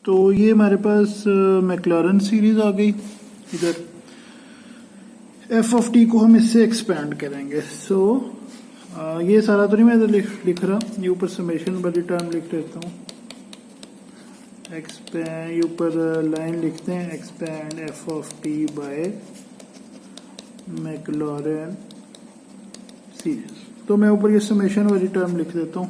तो ये हमारे पास मैक्लॉरन सीरीज आ गई। इधर एफ ऑफ टी को हम इससे एक्सपेंड करेंगे। सो ये सारा तो नहीं मैं इधर लिख रहा, ये ऊपर समेशन वाली टर्म लिख देता हूँ। एक्सपेंड, ये ऊपर लाइन लिखते हैं expand F of T by Maclaurin series. तो मैं ऊपर ये समेशन वाली टर्म लिख देता हूँ।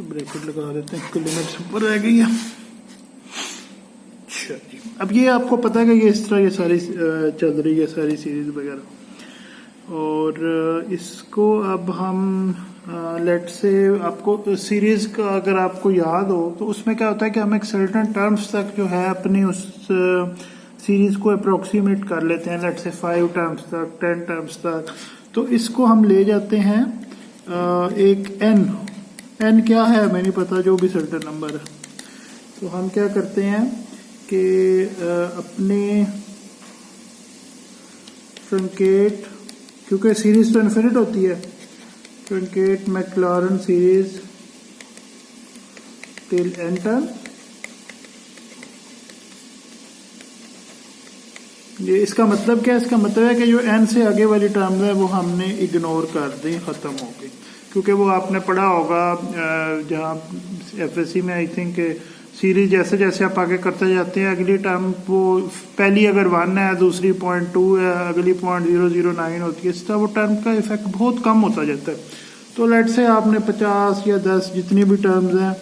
ब्रैकेट लगा देते हैं, लिमिट्स ऊपर रह गई है। अच्छा जी, अब ये आपको पता है कि ये इस तरह ये सारी चल रही है सारी सीरीज वगैरह, और इसको अब हम लेट से आपको सीरीज का अगर आपको याद हो तो उसमें क्या होता है कि हम एक सर्टेन टर्म्स तक जो है अपनी उस सीरीज को अप्रोक्सीमेट कर लेते हैं, लेट से 5 टर्म्स तक 10 टर्म्स तक। तो इसको हम ले जाते हैं एक एन क्या है हमें नहीं पता, जो भी सर्टेन नंबर है। तो हम क्या करते हैं कि अपने ट्रंकेट, क्योंकि सीरीज तो इन्फिनिट होती है, truncate Maclaurin series till N term. ये इसका मतलब क्या है? इसका मतलब है कि जो एन से आगे वाली टर्म है वो हमने इग्नोर कर दी, खत्म हो गई। क्योंकि वो आपने पढ़ा होगा जहाँ एफएससी में, आई थिंक सीरीज जैसे जैसे आप आगे करते जाते हैं अगली टर्म वो पहली अगर 1 है, दूसरी 0.2 है, अगली 0.009 होती है, इस तरह वो टर्म का इफेक्ट बहुत कम होता जाता है। तो लेट से आपने 50 या 10 जितनी भी टर्म्स हैं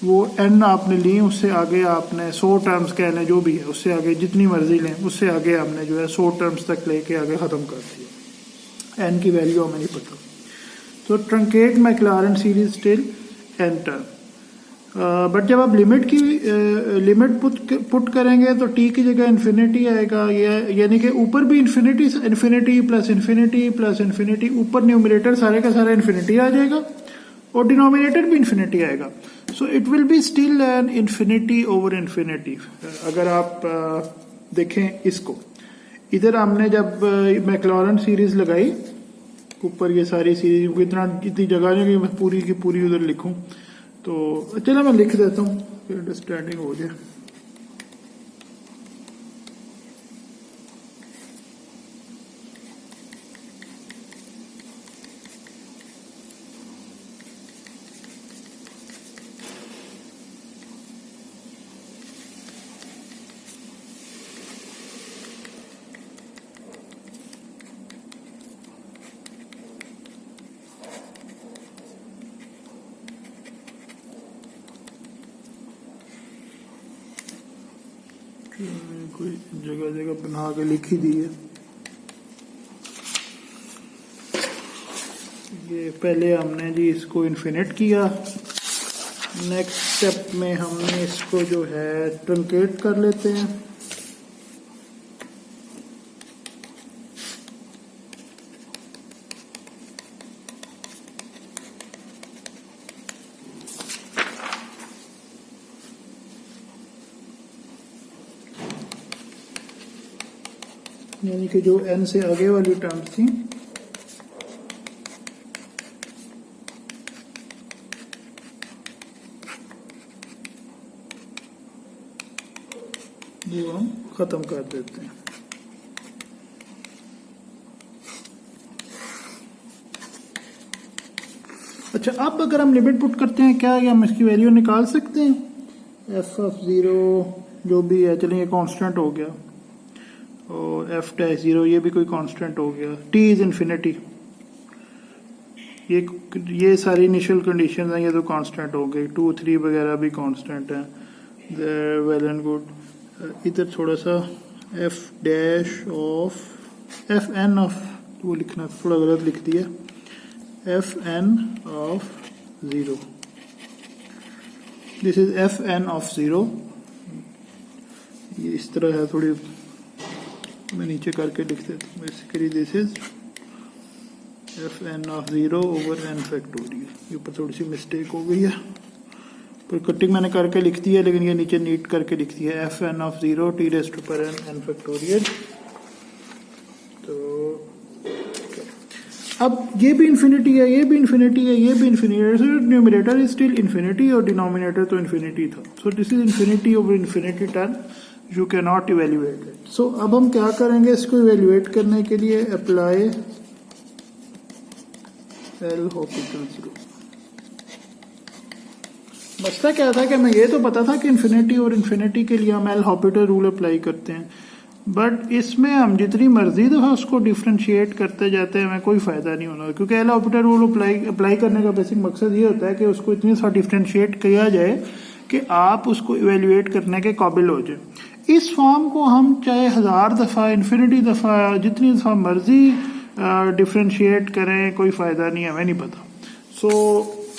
वो एन आपने ली, उससे आगे आपने 100 टर्म्स कहने जो भी है, उससे आगे जितनी मर्जी लें, उससे आगे हमने जो है 100 टर्म्स तक लेके आगे ख़त्म कर दिया। एन की वैल्यू हमें नहीं पता। तो truncate Maclaurin series till N term. But जब आप लिमिट पुट करेंगे तो टी की जगह इन्फिनिटी आएगा, यानी कि ऊपर भी infinity plus infinity plus infinity, ऊपर न्यूमरेटर सारे का सारा इन्फिनिटी आ जाएगा और डिनोमिनेटर भी इन्फिनिटी आएगा। So it will be still an infinity over infinity. अगर आप देखें इसको, इधर हमने जब मैक्लॉरन सीरीज लगाई, ऊपर ये सारी सीरीज इतनी जगह नहीं कि मैं पूरी की पूरी उधर लिखूं, तो चलो मैं लिख देता हूँ, अंडरस्टैंडिंग हो जाए। कोई जगह जगह बना के लिखी दी है। ये पहले हमने जी इसको इन्फिनिट किया, नेक्स्ट स्टेप में हमने इसको जो है ट्रंकेट कर लेते हैं। यानी कि जो एन से आगे वाली टर्म्स थी वो हम खत्म कर देते हैं। अच्छा, अब अगर हम लिमिट पुट करते हैं क्या हम इसकी वैल्यू निकाल सकते हैं? एफ ऑफ 0 जो भी है, चलिए कांस्टेंट हो गया, और एफ डैश 0 ये भी कोई कांस्टेंट हो गया, टी इज इन्फिनिटी, ये सारी इनिशियल कंडीशन हैं, ये तो कांस्टेंट हो गई, 2 3 वगैरह भी कांस्टेंट हैं, वेल एंड गुड। इधर थोड़ा सा F dash of F N of, वो लिखना थोड़ा गलत लिख दिया, F N of 0, this is F N of 0। ये इस तरह है, थोड़ी मैं नीचे करके लिख देता हूँ। Basically this is F N of 0 over N factorial. ये ऊपर थोड़ी सी मिस्टेक हो गई है, पर कटिंग मैंने करके लिख दी है, लेकिन ये नीचे नीट करके लिख दी है, F N of 0 T raise to power N factorial अब ये भी इन्फिनिटी है, ये भी इन्फिनिटी है, ये भी इन्फिनिटी है, so numerator is still infinity और डिनोमिनेटर तो इन्फिनिटी था। So this is infinity over infinity term, you can not evaluate it. सो अब हम क्या करेंगे, इसको इवेल्युएट करने के लिए अप्लाई एल हॉपिटल्स रूल। मसला क्या था कि मैं ये तो पता था कि इन्फिनिटी और इन्फिनिटी के लिए हम एल हॉपिटल रूल अप्लाई करते हैं, बट इसमें हम जितनी मर्जी दफा उसको डिफ्रेंशिएट करते जाते हैं हमें कोई फायदा नहीं होना, क्योंकि एल हॉपिटल रूल अप्लाई करने का बेसिक मकसद ये होता है कि उसको इतनी सा डिफ्रेंशिएट किया जाए कि आप उसको इवेल्युएट करने के काबिल हो जाए। इस फॉर्म को हम चाहे 1000 दफा इन्फिनिटी दफा जितनी दफा मर्जी डिफ्रेंशिएट करें, कोई फायदा नहीं, हमें नहीं पता। सो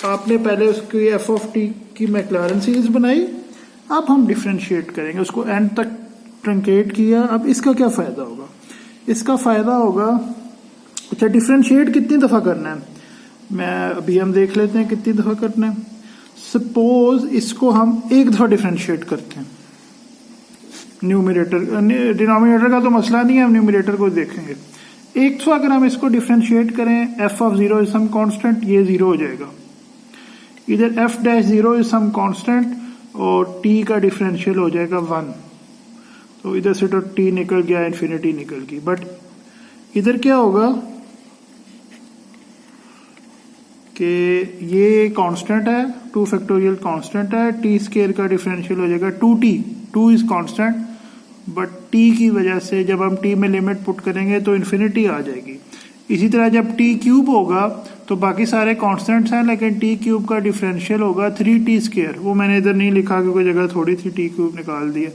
आपने पहले उसकी एफ ऑफ टी की मैक्लारन सीरीज बनाई, अब हम डिफ्रेंशिएट करेंगे, उसको एंड तक ट्रंकेट किया। अब इसका क्या फायदा होगा, इसका फायदा होगा, अच्छा डिफ्रेंशिएट कितनी दफा करना है, मैं अभी हम देख लेते हैं कितनी दफा करना है। सपोज इसको हम एक दफा डिफ्रेंशिएट करते हैं, न्यूमरेटर डिनोमिनेटर का तो मसला नहीं है, हम न्यूमरेटर को देखेंगे। एक दफा अगर हम इसको डिफ्रेंशिएट करें, F of zero is some constant, ये जीरो हो जाएगा, इधर F dash zero is some constant और टी का डिफरेंशियल हो जाएगा 1, तो इधर से तो टी निकल गया, इन्फिनिटी निकल गई। बट इधर क्या होगा कि ये कांस्टेंट है, 2 फैक्टोरियल कांस्टेंट है, टी स्केयर का डिफरेंशियल हो जाएगा 2t, 2 is constant, but T की वजह से जब हम टी में लिमिट पुट करेंगे तो इन्फिनिटी आ जाएगी। इसी तरह जब टी क्यूब होगा तो बाकी सारे कांस्टेंट्स हैं, लेकिन टी क्यूब का डिफरेंशियल होगा 3t स्केयर, वो मैंने इधर नहीं लिखा क्योंकि जगह थोड़ी थी, टी क्यूब निकाल दिया,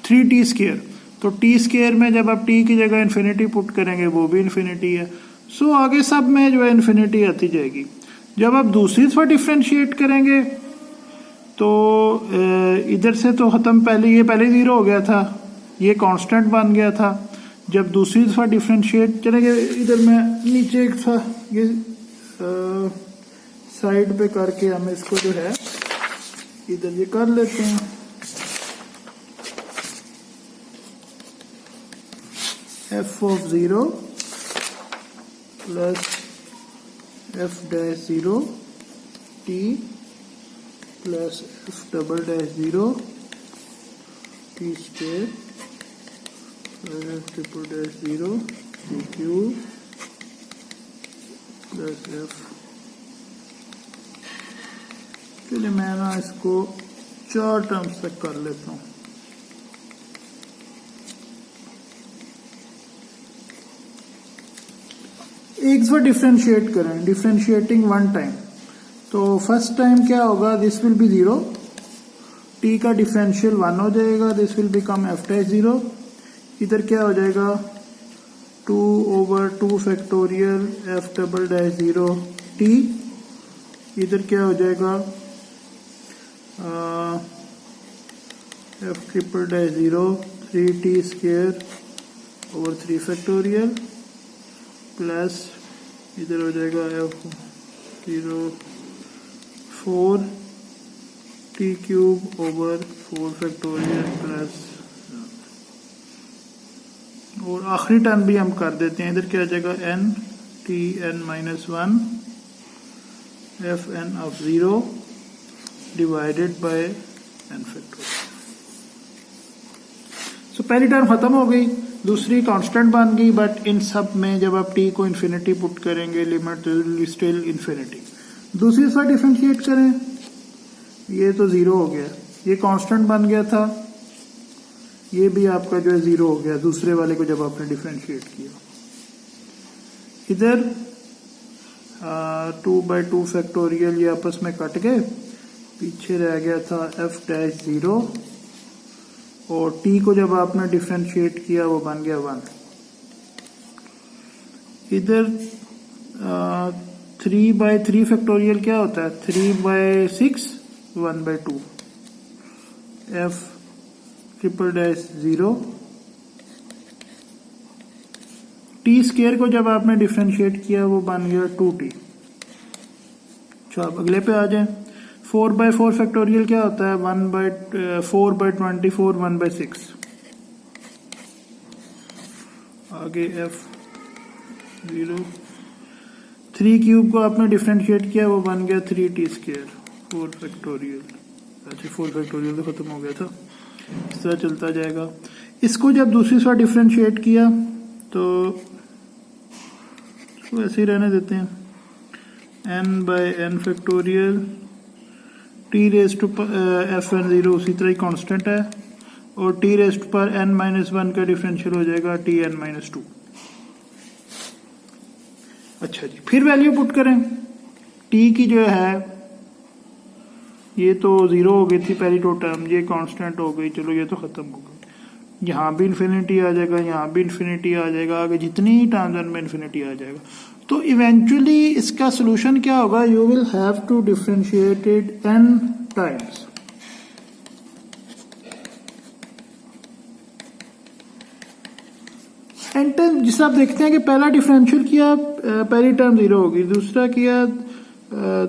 3t स्केयर। तो टी स्केयर में जब आप टी की जगह इन्फिनिटी पुट करेंगे वो भी इन्फिनिटी है। सो आगे सब में जो है इन्फिनिटी आती जाएगी। जब आप दूसरी दफा डिफ्रेंशिएट करेंगे तो इधर से तो खत्म, पहले ये पहले जीरो हो गया था, ये कांस्टेंट बन गया था। जब दूसरी दफा डिफ्रेंशिएट करेंगे, इधर मैं नीचे एक था ये साइड पे करके हम इसको जो है इधर ये कर लेते हैं। F of zero plus F dash zero T plus F double dash zero T square plus F triple dash zero T cube plus F. चलिए मैं ना इसको 4 टर्म्स तक कर लेता हूँ। एक बार डिफ्रेंशिएट करें, डिफ्रेंशिएटिंग 1 टाइम, तो फर्स्ट टाइम क्या होगा, दिस विल बी 0, टी का डिफरेंशियल 1 हो जाएगा, this will become F dash 0, इधर क्या हो जाएगा 2 over 2 factorial F double dash 0 T, इधर क्या हो जाएगा F triple dash 0 3t square over 3 factorial plus इधर हो जाएगा F 0 4 T cube over 4 factorial plus, और आखिरी टर्म भी हम कर देते हैं, इधर क्या आ जाएगा N T N minus 1 F N of 0 divided by N factorial. So पहली टर्म खत्म हो गई, दूसरी कांस्टेंट बन गई, बट इन सब में जब आप टी को इन्फिनिटी पुट करेंगे लिमिट स्टिल इन्फिनिटी। दूसरी दफा डिफरेंशिएट करें, ये तो 0 हो गया, ये कांस्टेंट बन गया था, ये भी आपका जो है 0 हो गया दूसरे वाले को जब आपने डिफरेंशिएट किया। इधर 2/2 फैक्टोरियल ये आपस में कट गए, पीछे रह गया था एफ डैश 0, और टी को जब आपने डिफरेंशिएट किया वो बन गया 1। इधर 3/3 फैक्टोरियल क्या होता है, 3/6 1/2 F triple dash 0, T square को जब आपने डिफरेंशिएट किया वो बन गया 2t। अच्छा अब अगले पे आ जाए, 4/4 फैक्टोरियल क्या होता है, 4/24 1/6, आगे f 0 3 क्यूब को आपने डिफ्रेंशिएट किया, वो बन गया 3t स्क्वायर 4 फैक्टोरियल। अच्छा 4 फैक्टोरियल तो खत्म हो गया था, इस तरह चलता जाएगा। इसको जब दूसरी बार डिफ्रेंशिएट किया तो इसको ऐसे ही रहने देते हैं, n/n factorial t raise to fn0 उसी तरह ही कांस्टेंट है, और t रेज़ टू पर n-1 का डिफरेंशियल हो जाएगा tn-2। अच्छा जी, फिर वैल्यू पुट करें। t की जो है ये तो 0 हो गई थी पहली दो टर्म, ये कांस्टेंट हो गई, चलो ये तो खत्म हो गई। यहाँ भी इन्फिनिटी आ जाएगा, यहाँ भी इन्फिनिटी आ जाएगा, आगे जितनी टर्म्स में इन्फिनिटी आ जाएगा। तो इवेंचुअली इसका सोल्यूशन क्या होगा, you will have to differentiate it n times. n time जिसे आप देखते हैं कि पहला डिफरेंशियल किया, पहली टर्म 0 होगी, दूसरा किया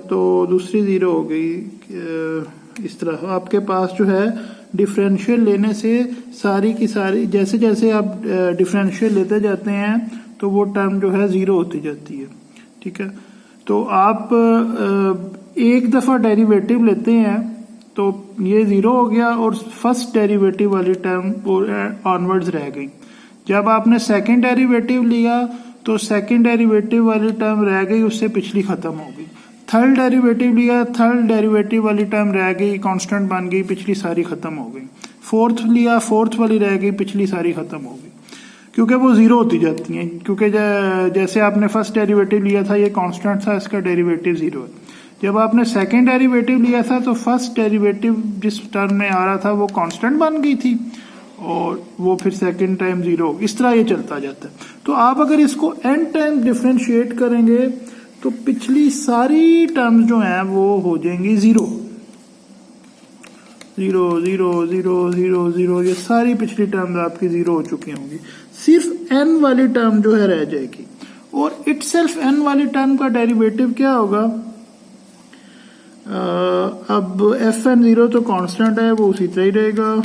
तो दूसरी 0 हो गई। इस तरह आपके पास जो है डिफरेंशियल लेने से सारी की सारी, जैसे जैसे आप डिफरेंशियल लेते जाते हैं तो वो टर्म जो है 0 होती जाती है। ठीक है, तो आप एक दफा डेरिवेटिव लेते हैं तो ये 0 हो गया और फर्स्ट डेरिवेटिव वाली टर्म ऑनवर्ड्स रह गई। जब आपने सेकंड डेरिवेटिव लिया तो सेकंड डेरिवेटिव वाली टर्म रह गई, उससे पिछली खत्म हो गई। थर्ड डेरिवेटिव लिया, थर्ड डेरिवेटिव वाली टर्म रह गई, कांस्टेंट बन गई, पिछली सारी खत्म हो गई। फोर्थ लिया, फोर्थ वाली रह गई, पिछली सारी खत्म हो गई, क्योंकि वो 0 होती जाती हैं। क्योंकि जैसे आपने फर्स्ट डेरिवेटिव लिया था, ये कांस्टेंट था, इसका डेरिवेटिव 0 है। जब आपने सेकंड डेरिवेटिव लिया था तो फर्स्ट डेरिवेटिव जिस टर्म में आ रहा था वो कांस्टेंट बन गई थी और वो फिर सेकंड टाइम 0, इस तरह ये चलता जाता है। तो आप अगर इसको n टाइम डिफरेंशिएट करेंगे तो पिछली सारी टर्म्स जो हैं वो हो जाएंगी 0 0 0 0 0 0, ये सारी पिछली टर्म्स आपकी 0 हो चुकी होंगी, सिर्फ n वाली टर्म जो है रह जाएगी। और इटसेल्फ n वाली टर्म का डेरिवेटिव क्या होगा, अब fn0 तो कांस्टेंट है, वो उसी तरह ही रहेगा,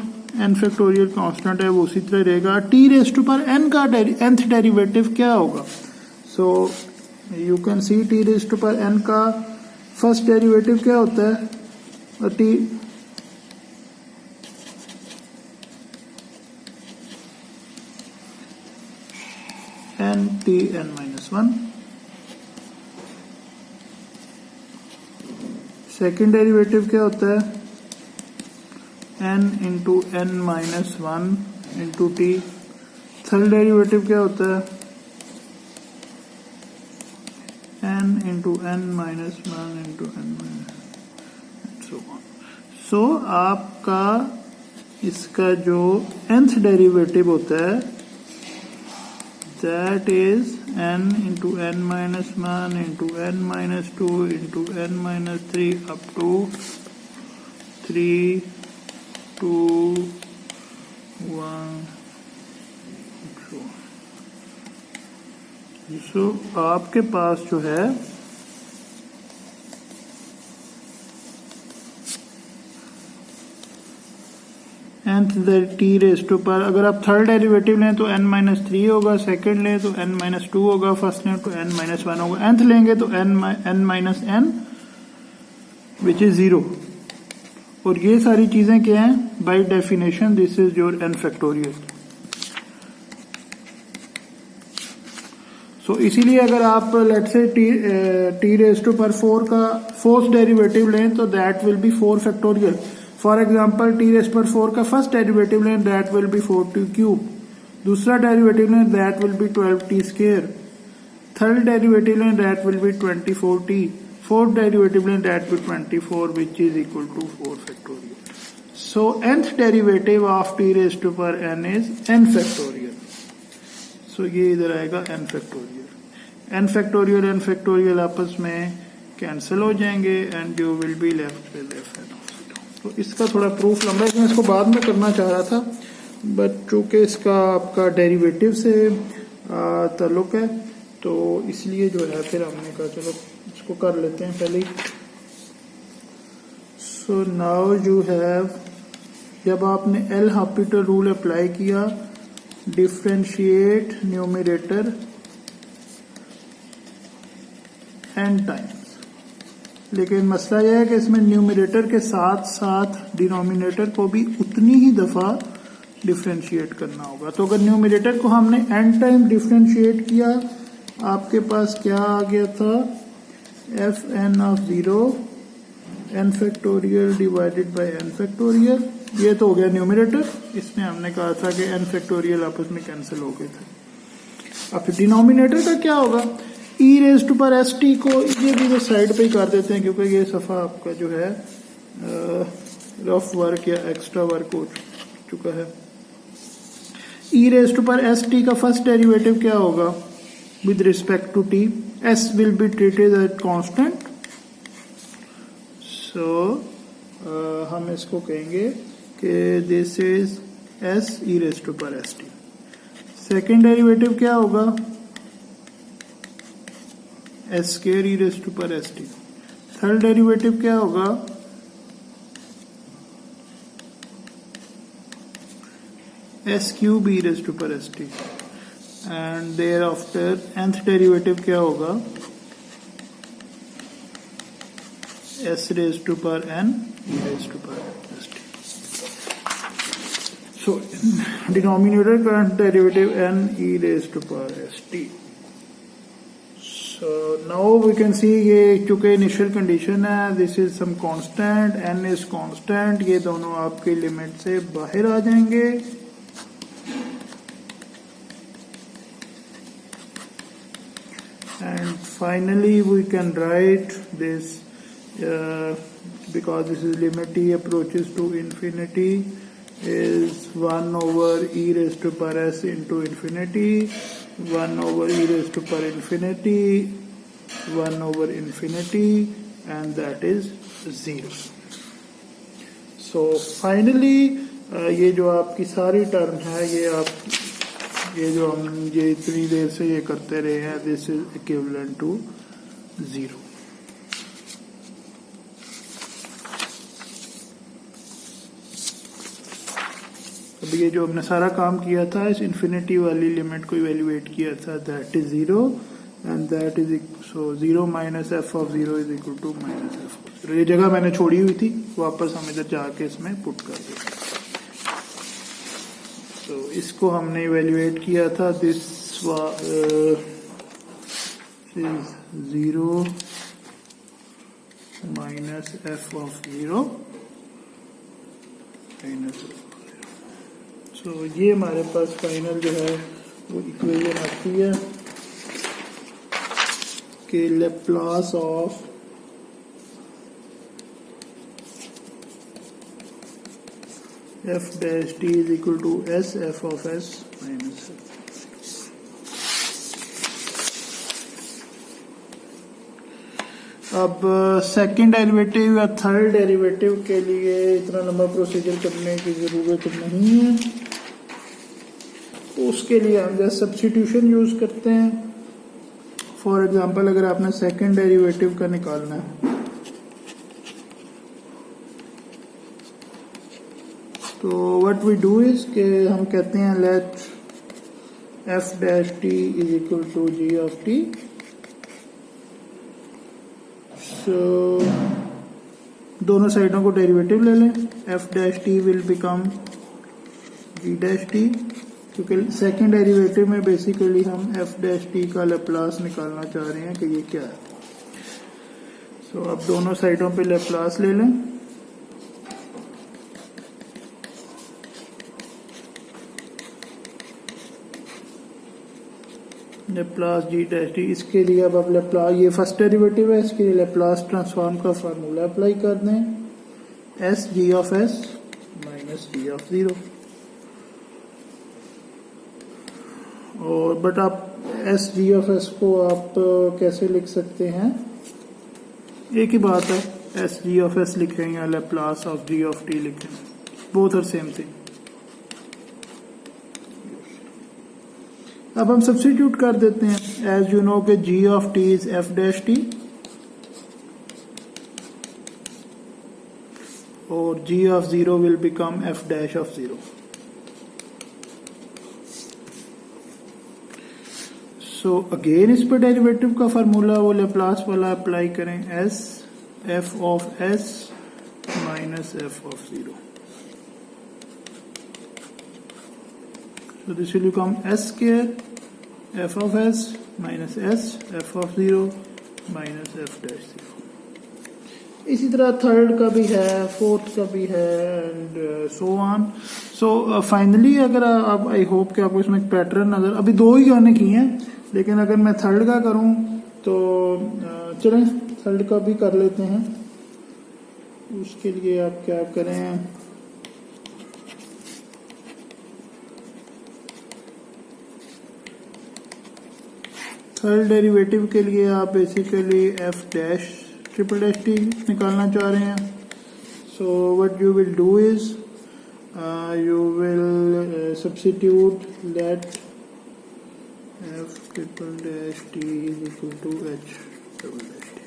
n फैक्टोरियल कांस्टेंट है, वो उसी तरह रहेगा। t रेज़ टू पर n का nth डेरिवेटिव क्या होगा, so you can see t raise to पर n का फर्स्ट डेरिवेटिव क्या होता है, t n t n-1। Second derivative क्या होता है, n into n-1 into t। Third derivative क्या होता है, n into n-1 into n-, so आपका इसका जो nth डेरिवेटिव होता है that is n into n-1 into n-2 into n-3 up to 3 2 1। सो आपके पास जो है nth t रेज़ टू पर, अगर आप थर्ड डेरिवेटिव लें तो n-3 होगा, सेकंड लें तो n-2 होगा, फर्स्ट लें तो n-1 होगा, nth लेंगे तो n विच इज 0। और ये सारी चीजें क्या हैं, by definition this is your n factorial. So इसीलिए अगर आप let's say t raise to पर 4 का फोर्थ डेरिवेटिव लें तो that will be 4 factorial. For example t raise पर 4 का फर्स्ट डेरिवेटिव लें, that will be 4t cube. दूसरा डेरिवेटिव लें, that will be 12t square. Third derivative लें, that will be 24t। Fourth derivative लें, that will 24 which is equal to 4 factorial. So nth derivative of t raise to पर n is n factorial. सो ये इधर आएगा n factorial. n factorial n factorial आपस में cancel हो जाएंगे and you will be left with fn। तो इसका थोड़ा प्रूफ लंबा है, मैं इसको बाद में करना चाह रहा था, बट चूंकि इसका आपका डेरिवेटिव से ताल्लुक है तो इसलिए जो है फिर हमने कहा चलो इसको कर लेते हैं पहले। सो नाउ यू हैव, जब आपने एल हॉस्पिटल रूल अप्लाई किया, डिफरेंशिएट न्यूमरेटर n टाइम्स। लेकिन मसला यह है कि इसमें न्यूमरेटर के साथ साथ डिनोमिनेटर को भी उतनी ही दफा डिफरेंशिएट करना होगा। तो अगर न्यूमरेटर को हमने n टाइम डिफरेंशिएट किया, आपके पास क्या आ गया था, F N of 0 n factorial divided by n factorial. ये तो हो गया न्यूमरेटर, इसमें हमने कहा था कि n फैक्टोरियल आपस में कैंसिल हो गए थे। अब फिर डिनोमिनेटर का क्या होगा, e raise to power s t को ये भी तो साइड पे ही कर देते हैं, क्योंकि ये सफ़ा आपका जो है रफ वर्क या एक्स्ट्रा वर्क हो चुका है। e raise to power s t का फर्स्ट डेरिवेटिव क्या होगा with respect to t, s will be treated as constant, so हम इसको कहेंगे कि this is s e raised to power st। Second derivative क्या होगा, s square e raised to power st। Third derivative क्या होगा, s cube e raised to power st। And thereafter nth derivative क्या होगा, s raise to power n e raise to power st। So denominator का derivative n e raise to power st। So now we can see, ये चूंकि initial condition है, this is some constant, n is constant, ये दोनों आपके limit से बाहर आ जाएंगे। And finally we can write this because this is limit t approaches to infinity is 1 over e raised to power s into infinity, 1 over e raised to power infinity, 1 over infinity, and that is 0. So finally ये जो आपकी सारी term है, ये जो हम ये इतनी देर से ये करते रहे हैं, दिस इज इक्विवेलेंट टू 0। अब ये जो हमने सारा काम किया था, इस इन्फिनिटी वाली लिमिट को इवेल्युएट किया था, that is 0 and that is so 0 minus F of 0 is equal to minus f. ये जगह मैंने छोड़ी हुई थी, वापस हम इधर जाके इसमें पुट कर देंगे। तो इसको हमने इवेल्युएट किया था, this is 0 minus F of 0 minus. So ये हमारे पास फाइनल जो है वो इक्वेशन आती है कि Laplace of f dash t is equal to s f of s minus f। अब सेकंड डेरिवेटिव या थर्ड डेरिवेटिव के लिए इतना लंबा प्रोसीजर करने की जरूरत नहीं है, तो उसके लिए हम जस्ट सब्स्टिट्यूशन यूज करते हैं। फॉर एग्जांपल अगर आपने सेकंड डेरिवेटिव का निकालना है, तो व्हाट वी डू इज कि हम कहते हैं let f dash t is equal to g of t। So दोनों साइडों को डेरिवेटिव ले लें, f dash t will become g dash t, क्योंकि सेकंड डेरिवेटिव में बेसिकली हम f डैश t का लैप्लास निकालना चाह रहे हैं कि ये क्या है। सो अब दोनों साइडों पे लैप्लास ले लें, लेप्लास जी डैश टी। इसके लिए अब आप लेप्लास, ये फर्स्ट डेरिवेटिव है, इसके लिए लेप्लास ट्रांसफॉर्म का फार्मूला अप्लाई कर दें, s g of S minus g of 0। और बट आप एस जी ऑफ एस को आप कैसे लिख सकते हैं, एक ही बात है, एस जी ऑफ एस लिखें या Laplace of g of t लिखें, बोथ आर सेम थिंग। अब हम सब्स्टिट्यूट कर देते हैं, एज यू नो कि g of t is f dash t और g of 0 will become f dash of 0। So again इस पर डेरिवेटिव का फार्मूला वो लेप्लास वाला अप्लाई करें, S f of S minus F of zero. So this will become s square f of s minus s f of 0 minus f dash 0. इसी तरह third का भी है, फोर्थ का भी है, and so on. So finally अगर आप, आई होप कि आपको इसमें एक पैटर्न नजर, अभी दो ही गाने की हैं, लेकिन अगर मैं थर्ड का करूं तो चलें थर्ड का भी कर लेते हैं. उसके लिए आप क्या करें, थर्ड डेरिवेटिव के लिए आप basically f dash triple dash t निकालना चाह रहे हैं. So what you will do is you will substitute let f triple dash t is equal to h double dash t.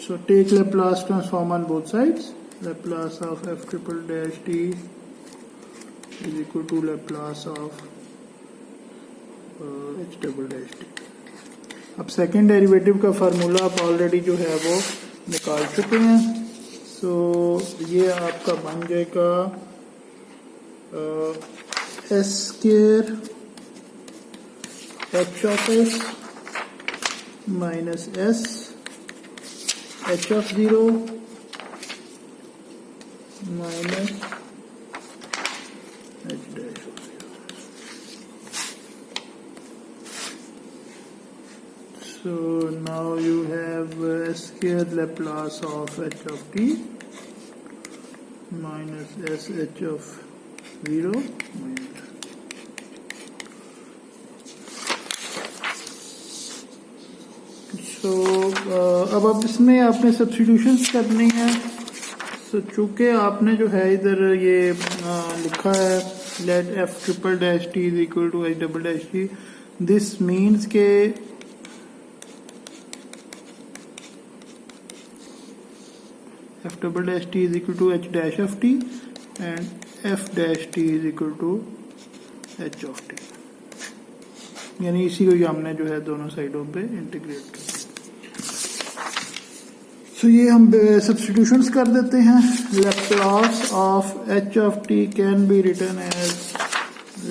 So take Laplace transform on both sides. Laplace of f triple dash t is equal to Laplace of h double dash t. अब second derivative का formula आप already जो है वो निकाल चुके हैं. सो ये आपका बन जाएगा S square H of S minus S H of zero minus H dash. So now you have s square Laplace of h of t minus s h of 0 minus. So अब इसमें आपने सब्स्टिट्यूशंस करनी है. तो चूंकि आपने जो है इधर ये लिखा है let f triple dash t is equal to h double dash t, this means के f double dash t is equal to h dash of t and f dash t is equal to h of t. यानी इसी को हमने जो है दोनों साइडों पे इंटीग्रेट कर. सो ये हम सब्स्टिट्यूशंस कर देते हैं. Laplace of h of t can be written as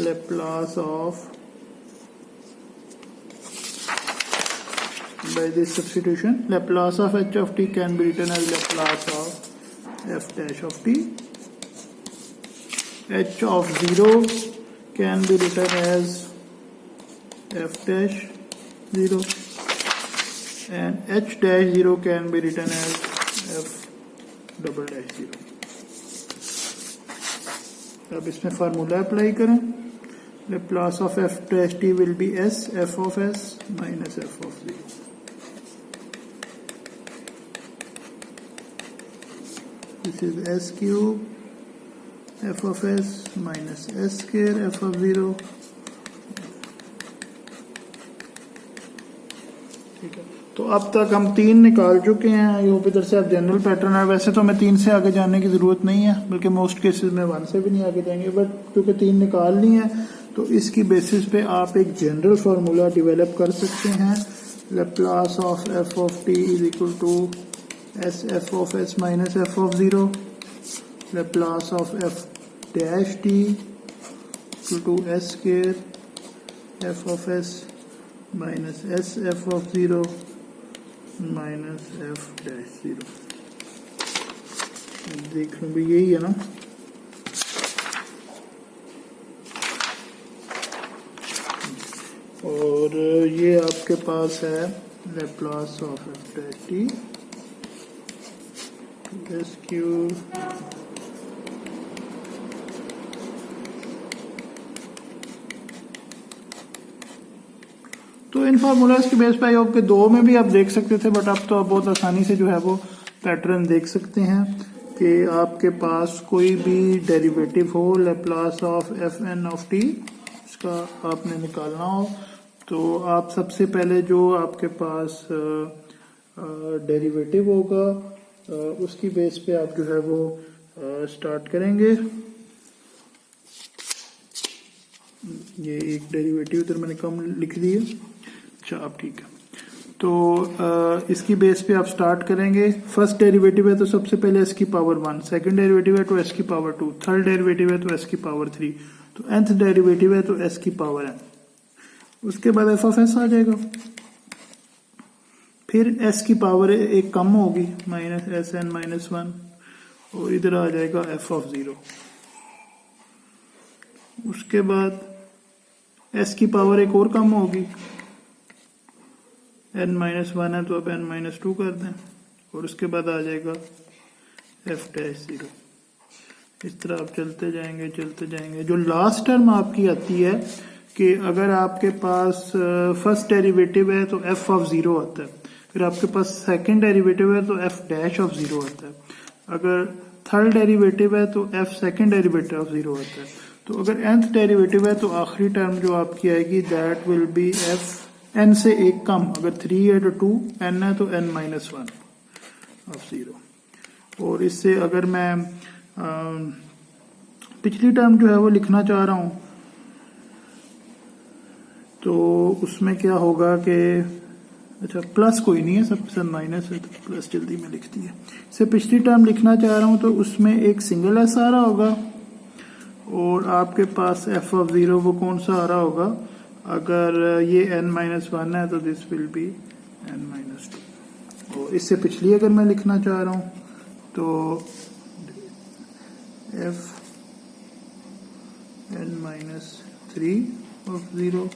Laplace of, by this substitution Laplace of h of t can be written as Laplace of f dash of t. h of 0 can be written as f dash 0 and h dash 0 can be written as f double dash 0. अब इसमें formula apply करें. Laplace of f dash t will be s f of s minus f of 0. This is s cube f of s minus s square f of 0. ठीक है, तो अब तक हम तीन निकाल चुके हैं. आई होप इधर से आप जनरल पैटर्न है. वैसे तो हमें तीन से आगे जाने की जरूरत नहीं है, बल्कि मोस्ट केसेस में वन से भी नहीं आगे जाएंगे, बट क्योंकि तीन निकाल ली है तो इसकी बेसिस पे आप एक जनरल फार्मूला डेवलप कर सकते हैं. Laplace of f of t is equal to s f of s minus f of 0. Laplace of f dash t equal to s square f of s minus s f of 0 minus f dash 0. देख लो भी यही है ना. और ये आपके पास है Laplace of f dash t s cube तो इन फार्मूलाज के बेस पे आई होप के दो में भी आप देख सकते थे, बट अब तो आप बहुत आसानी से जो है वो पैटर्न देख सकते हैं कि आपके पास कोई भी डेरिवेटिव हो Laplace of F N of t, इसका आपने निकालना हो तो आप सबसे पहले जो आपके पास डेरिवेटिव होगा उसकी बेस पे आप जो है वो स्टार्ट करेंगे. ये एक डेरिवेटिव इधर मैंने कम लिख दिया। अच्छा अब ठीक है, तो इसकी बेस पे आप स्टार्ट करेंगे। फर्स्ट डेरिवेटिव है तो सबसे पहले s की पावर 1, सेकंड डेरिवेटिव है तो s की पावर 2, थर्ड डेरिवेटिव है तो s की पावर 3, तो nth डेरिवेटिव है तो s की पावर n। उसके बाद f ऑफ s आ जाएगा, फिर s की पावर एक कम होगी माइनस एस एन माइनस 1, और इधर आ जाएगा f ऑफ 0। उसके बाद s की पावर एक और कम होगी, n माइनस 1 है तो अब n माइनस 2 कर दें, और उसके बाद आ जाएगा f डैश 0। इस तरह आप चलते जाएंगे। जो लास्ट टर्म आपकी आती है कि अगर आपके पास फर्स्ट डेरिवेटिव है तो f ऑफ 0 आता है, फिर आपके पास सेकंड डेरिवेटिव है तो f डैश ऑफ 0 आता है, अगर थर्ड डेरिवेटिव है तो f सेकंड डेरिवेटिव ऑफ 0 आता है, तो अगर nth डेरिवेटिव है तो आखिरी टर्म जो आपकी आएगी that will B f n से एक कम, अगर 3 है तो 2, n है तो n माइनस 1 ऑफ 0। और इससे अगर मैं पिछली टर्म जो है वो लिखना चाह रहा हूं तो उसमें क्या होगा कि अच्छा प्लस कोई नहीं है, सबके साथ माइनस है तो प्लस जल्दी में लिख दिया। इससे पिछली टर्म लिखना चाह रहा हूं तो उसमें एक सिंगल एस आ रहा होगा, और आपके पास f ऑफ 0 वो कौन सा आ रहा होगा, अगर ये n माइनस 1 है तो this will be n minus 2। और इससे पिछली अगर मैं लिखना चाह रहा हूं तो f n minus 3 of 0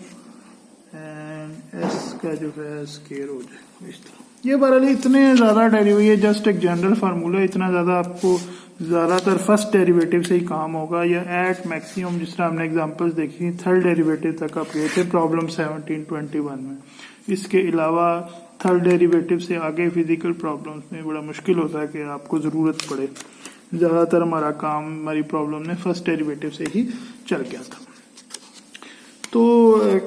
and s का जो है स्केयर हो जाए इस तरह। ये बहरहाल इतने ज़्यादा डेरिवेटिव, ये जस्ट एक जनरल फार्मूला, इतना ज़्यादा आपको ज़्यादातर फर्स्ट डेरिवेटिव से ही काम होगा, या एट मैक्सिमम जिस तरह हमने एग्जांपल्स देखी थर्ड डेरिवेटिव तक आप गए थे प्रॉब्लम 1721 में। इसके अलावा थर्ड डेरिवेटिव से आगे फिजिकल प्रॉब्लम्स में बड़ा मुश्किल होता है कि आपको ज़रूरत पड़े। ज़्यादातर हमारा काम, हमारी प्रॉब्लम ने फर्स्ट डेरिवेटिव से ही चल गया था। तो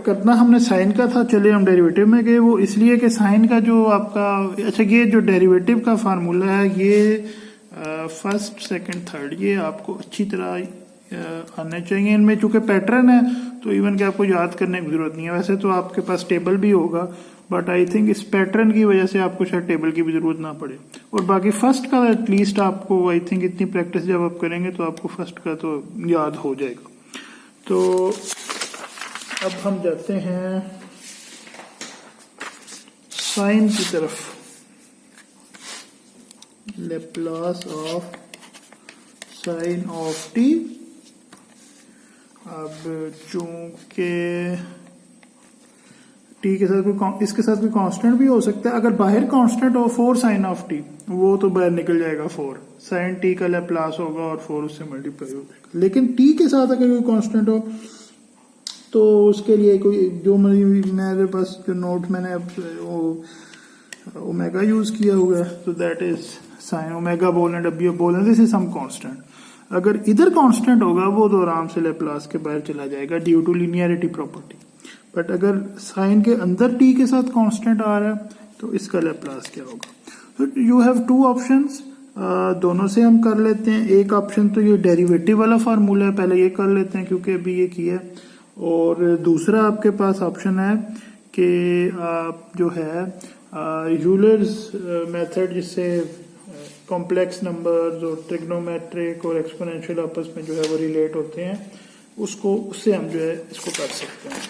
करना हमने साइन का था, चले हम डेरिवेटिव में गए। वो इसलिए कि साइन का जो आपका, अच्छा ये जो डेरिवेटिव का फार्मूला है ये फर्स्ट सेकंड थर्ड ये आपको अच्छी तरह आने चाहिए। इनमें चूंकि पैटर्न है तो इवन कि आपको याद करने की जरूरत नहीं है। वैसे तो आपके पास टेबल भी होगा, बट आई थिंक इस पैटर्न की वजह से आपको शायद टेबल की भी जरूरत ना पड़े। और बाकी फर्स्ट का एटलीस्ट आपको आई थिंक इतनी प्रैक्टिस जब आप करेंगे तो आपको फर्स्ट का तो याद हो जाएगा। तो अब हम जाते हैं साइन की तरफ। Laplace of sine of T. अब चूंकि टी के साथ कोई, इसके साथ कोई कांस्टेंट भी हो सकता है। अगर बाहर कांस्टेंट हो 4 साइन ऑफ टी, वो तो बाहर निकल जाएगा 4 साइन टी का लेप्लास होगा और 4 उससे मल्टीप्लाई हो जाएगा। लेकिन टी के साथ अगर कोई कांस्टेंट हो तो उसके लिए कोई जो मेरे पास जो नोट मैंने ओमेगा यूज किया हुआ है, तो दैट इज साइन ओमेगा बोल एंड डब्ल्यू बोल and this is some constant. अगर इधर कांस्टेंट होगा वो तो आराम से लेप्लास के बाहर चला जाएगा due to linearity property. But अगर साइन के अंदर टी के साथ कांस्टेंट आ रहा है तो इसका लेप्लास क्या होगा। तो यू हैव 2 ऑप्शंस, दोनों से हम कर लेते हैं। एक ऑप्शन तो ये डेरिवेटिव वाला फार्मूला है, पहले ये कर लेते हैं क्योंकि अभी ये किया है। और दूसरा आपके पास ऑप्शन है कि आप जो है यूलर्स मेथड, जिससे कॉम्प्लेक्स नंबर्स और ट्रिग्नोमेट्रिक और एक्सपोनेंशियल आपस में जो है वो रिलेट होते हैं, उससे हम जो है इसको कर सकते हैं।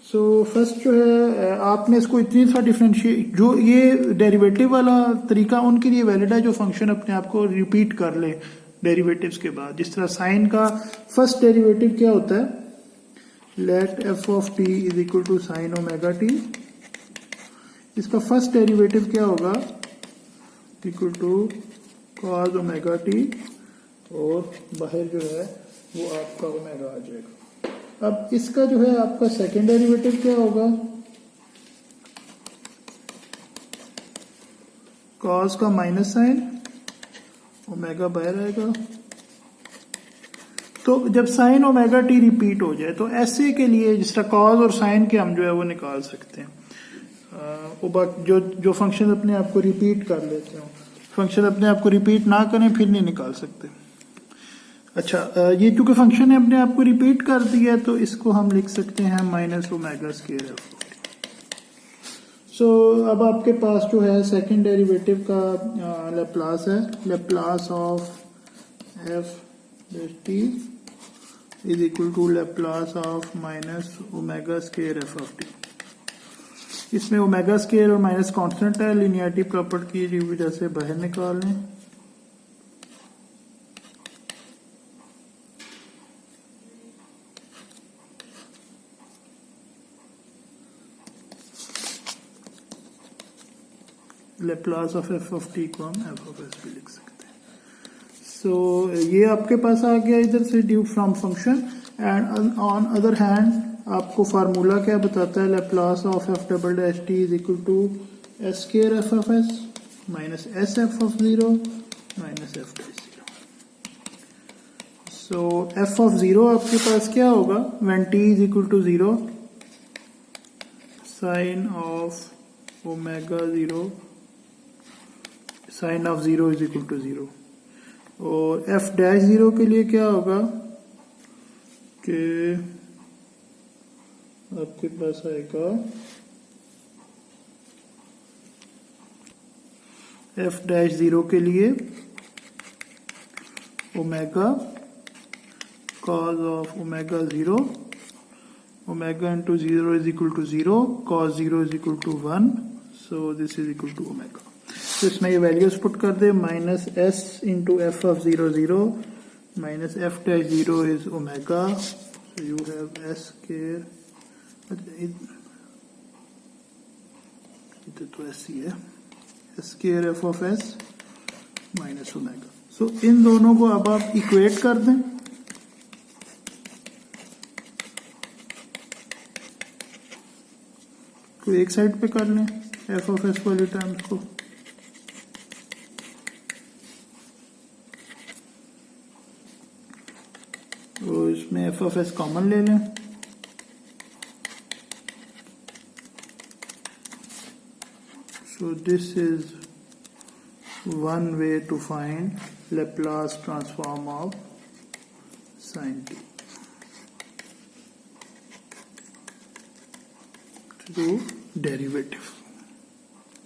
सो फर्स्ट जो है आपने इसको इतनी सा डिफरेंशिएट, जो ये डेरिवेटिव वाला तरीका उनके लिए वैलिड है जो फंक्शन अपने आप को रिपीट कर ले डेरिवेटिव्स के बाद। जिस तरह साइन का फर्स्ट डेरिवेटिव क्या होता है, let f of t is equal to sine omega t. इसका फर्स्ट डेरिवेटिव क्या होगा, equal to cos omega t, और बाहर जो है वो आपका ओमेगा आ जाएगा। अब इसका जो है आपका सेकेंड डेरिवेटिव क्या होगा, कॉस का माइनस साइन, ओमेगा बाहर आएगा। तो जब साइन ओमेगा टी रिपीट हो जाए तो ऐसे के लिए जिस तरह कॉस और साइन के हम जो है वो निकाल सकते हैं। जो फंक्शन अपने आप को रिपीट कर लेते हो, फंक्शन अपने आप को रिपीट ना करें फिर नहीं निकाल सकते। अच्छा, ये चूंकि फंक्शन है अपने आप को रिपीट कर दिया है तो इसको हम लिख सकते हैं minus omega square f. So अब आपके पास जो है सेकंड डेरिवेटिव का लेप्लास है, Laplace of f t is equal to Laplace of minus omega square F of t. इसमें ओमेगा स्क्वायर और माइनस कांस्टेंट है, लिनियरिटी प्रॉपर्टी की वजह से बाहर निकाल लें। Laplace of f of t को हम एफ ऑफ एस भी लिख सकते हैं। सो ये आपके पास आ गया इधर से due from function. And on other hand आपको फार्मूला क्या बताता है, Laplace of f double dash t is equal to s square F of S minus s f of zero minus F dash zero. So f of zero आपके पास क्या होगा, when t is equal to zero sine of omega zero sine of zero is equal to zero. और f dash zero के लिए क्या होगा कि आपके पास आएगा एफ डैश जीरो के लिए omega cos of omega zero, omega into zero is equal to zero, cos zero is equal to one, so this is equal to omega. तो इसमें ये वैल्यूज पुट कर दे, minus S into F of zero zero minus F dash zero is omega, so you have S square, इधर तो ऐसी है S square F of S minus omega. So इन दोनों को अब आप इक्वेट कर दें, तो एक साइड पे कर लें एफ ऑफ एस वाली टर्म्स को, तो इसमें एफ ऑफ एस कॉमन ले लें। So this is one way to find Laplace transform of sin t through derivative.